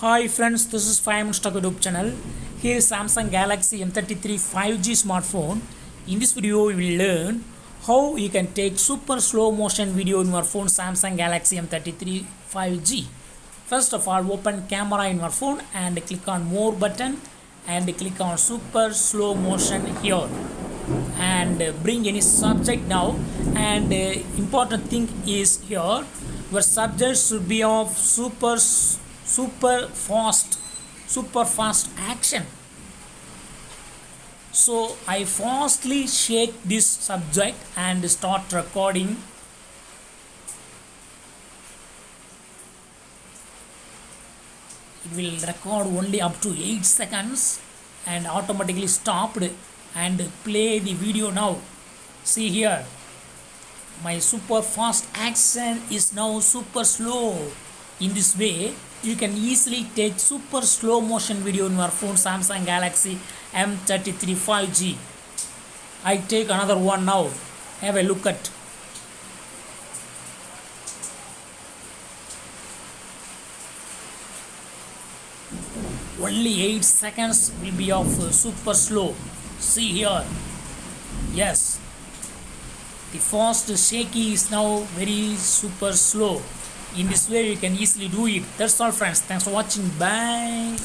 Hi friends, this is 5 Stock YouTube channel. Here is Samsung Galaxy M33 5G smartphone. In this video, we will learn how you can take super slow motion video in your phone Samsung Galaxy M33 5G. First of all, open camera in your phone and click on more button and click on super slow motion here and bring any subject now. And important thing is here, your subject should be of super fast action. So I fastly shake this subject and start recording. It will record only up to 8 seconds and automatically stopped and play the video now. See here, my super fast action is now super slow. In this way, you can easily take super slow motion video in your phone Samsung Galaxy M33 5G. I take another one now. Have a look at. Only 8 seconds will be of super slow. See here. Yes. The fast shaky is now very super slow. In this way you can easily do it. That's all friends. Thanks for watching. Bye.